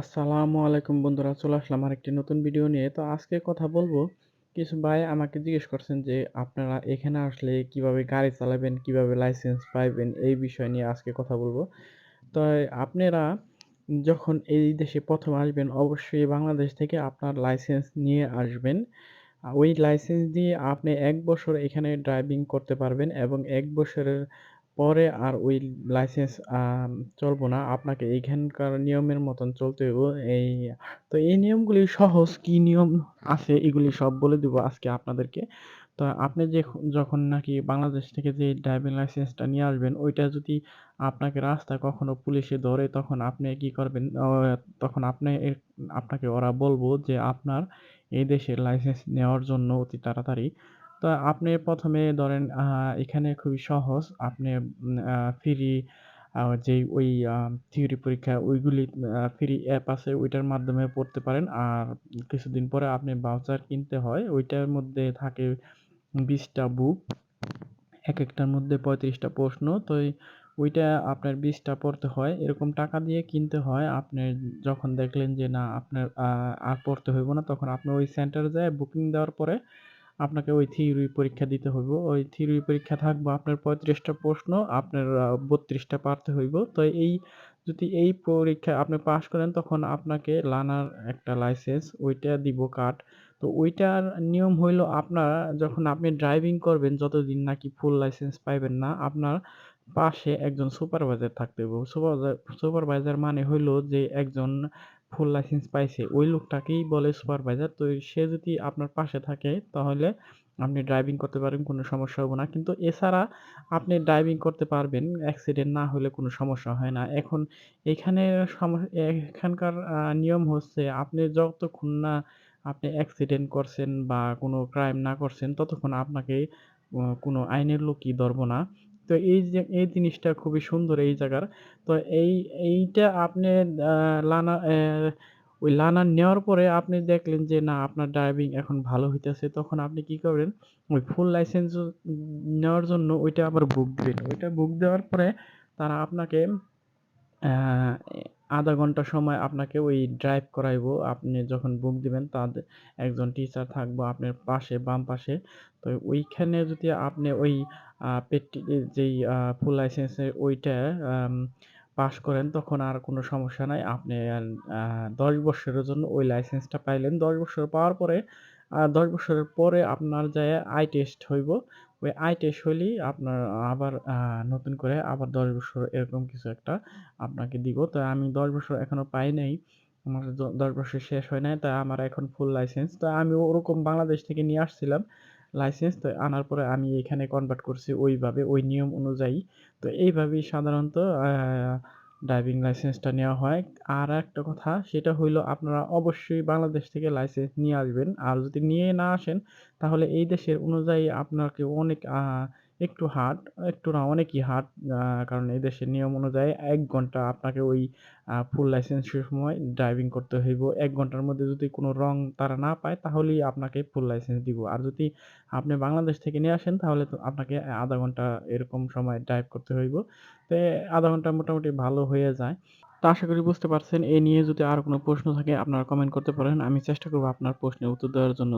আসসালামু আলাইকুম বন্ধুরা, চলে আসলাম আরেকটি নতুন ভিডিও নিয়ে। তো আজকে কথা বলবো, কিছু ভাই আমাকে জিজ্ঞেস করছেন যে আপনারা এখানে আসলে কিভাবে গাড়ি চালাবেন, কিভাবে লাইসেন্স পাইবেন, এই বিষয় নিয়ে আজকে কথা বলবো। তো আপনারা যখন এই দেশে ১ম আসবেন অবশ্যই বাংলাদেশ থেকে আপনার লাইসেন্স নিয়ে আসবেন। ওই লাইসেন্স দিয়ে আপনি ১ বছর এখানে ড্রাইভিং করতে পারবেন এবং ১ বছরের পরে আর ওই লাইসেন্স চলব না। আপনাকে এইখানকার নিয়মের মতন চলতে হইব। এই তো এই নিয়মগুলি সহজ, কি নিয়ম আছে এগুলি সব বলে দিব আজকে আপনাদেরকে। তো আপনি যখন নাকি বাংলাদেশ থেকে যে ড্রাইভিং লাইসেন্সটা নিয়ে আসবেন, ওইটা যদি আপনাকে রাস্তায় কখনো পুলিশে ধরে তখন আপনি কি করবেন? তখন আপনাকে ওরা বলবো যে আপনার এই দেশের লাইসেন্স নেওয়ার জন্য অতি তাড়াতাড়ি। তো আপনি ১ম এ ধরেন এখানে খুবই সহজ। আপনি ফ্রি যেই ওই থিওরি পরীক্ষা ওইগুলি ফ্রি অ্যাপ আছে ওইটার মাধ্যমে পড়তে পারেন। আর কিছুদিন পরে আপনি ভাউচার কিনতে হয়। ওইটার মধ্যে থাকে ২০ টা বুক। একেকটার মধ্যে ৩৫ টা প্রশ্ন। তো ওইটা আপনার ২০ টা পড়তে হয়। এরকম টাকা দিয়ে কিনতে হয়। আপনি যখন দেখলেন যে না আপনার আর পড়তে হইব না, তখন আপনি ওই সেন্টারে যেয়ে বুকিং দেওয়ার পরে আপনাকে ওই থিওরি পরীক্ষা দিতে হইব। ওই থিওরি পরীক্ষা থাকবে আপনার ৩৫ টা প্রশ্ন, আপনার ৩২ টা পারতে হইব। তো যদি এই পরীক্ষায় আপনি পাস করেন তখন আপনাকে লার্নার একটা লাইসেন্স ওইটা দিব কার্ড। তো ওইটার নিয়ম হইলো আপনার যখন আপনি ড্রাইভিং করবেন যতদিন নাকি ফুল লাইসেন্স পাইবেন না, আপনার পাশে একজন সুপারভাইজার থাকতে হইব। সুপারভাইজার মানে হইলো যে একজন ফুল লাইসেন্স পাইছে ওই লোকটাকেই বলে সুপারভাইজার। তো সে যদি আপনার পাশে থাকে তাহলে আপনি ড্রাইভিং করতে পারবেন, কোনো সমস্যা হবে না। কিন্তু এছাড়া আপনি ড্রাইভিং করতে পারবেন, অ্যাক্সিডেন্ট না হলে কোনো সমস্যা হয় না। এখন এখানে এখানকার নিয়ম হচ্ছে আপনি যতক্ষণ না আপনি অ্যাক্সিডেন্ট করছেন বা কোনো ক্রাইম না করছেন ততক্ষণ আপনাকে কোনো আইনের লোকই ধরব না। তো এই জিনিসটা খুবই সুন্দর এই জায়গার। তো এইটা আপনি আ লানা ওই লার্নার নেওয়ার পরে আপনি দেখলেন যে না আপনার ড্রাইভিং এখন ভালো হইতেছে, তখন আপনি কি করবেন? ওই ফুল লাইসেন্স নেওয়ার জন্য ওইটা আবার বুক দিবেন। ওইটা বুক দেওয়ার পরে তারা আপনাকে আ এ ০.৫ ঘন্টা সময় আপনাকে ওই ড্রাইভ করাইবো। আপনি যখন বুক দিবেন একজন টিচার থাকবো আপনার পাশে, বাম পাশে। তো ওইখানে যদি আপনি ওই যেই ফুল লাইসেন্সের ওইটা আম পাস করেন তখন আর কোনো সমস্যা নাই। আপনি ১০ বৎসরের জন্য ওই লাইসেন্সটা পাইলেন। ১০ বৎসর পাওয়ার পরে ১০ বৎসরের পরে আপনার যাইয়া আই টেস্ট হইব। ওই আই টেস্ট হইলেই আপনার আবার নতুন করে আবার ১০ বছর এরকম কিছু একটা আপনাকে দিব। তো আমি ১০ বছর এখনো পাই নাই। আমার ১০ বছর শেষ হয় নাই। তাই আমার এখন ফুল লাইসেন্স। তো আমি ওরকম বাংলাদেশ থেকে নিয়ে আসছিলাম লাইসেন্স। তো আনার পরে আমি এখানে কনভার্ট করছি ওইভাবে, ওই নিয়ম অনুযায়ী। তো এইভাবেই সাধারণত ড্রাইভিং লাইসেন্সটা নেওয়া হয়। আর একটা কথা সেটা হইলো আপনারা অবশ্যই বাংলাদেশ থেকে লাইসেন্স নিয়ে আসবেন। আর যদি নিয়ে না আসেন তাহলে এই দেশের অনুযায়ী আপনাকে অনেক একটু হার্ড, একটু না অনেকই হার্ড কারণ এই দেশের নিয়ম অনুযায়ী ১ ঘন্টা আপনাকে ওই ফুল লাইসেন্সের সময় ড্রাইভিং করতে হইব। ১ ঘন্টার মধ্যে যদি কোনো রং তারা না পায় তাহলেই আপনাকে ফুল লাইসেন্স দিব। আর যদি আপনি বাংলাদেশ থেকে নিয়ে আসেন তাহলে তো আপনাকে ০.৫ ঘন্টা এরকম সময় ড্রাইভ করতে হইব। তো ০.৫ ঘন্টা মোটামুটি ভালো হয়ে যায়। তো আশা করি বুঝতে পারছেন। নিয়ে যদি আরো কোনো প্রশ্ন থাকে আপনারা কমেন্ট করতে পারেন। আমি চেষ্টা করব আপনার প্রশ্নের উত্তর দেওয়ার জন্য।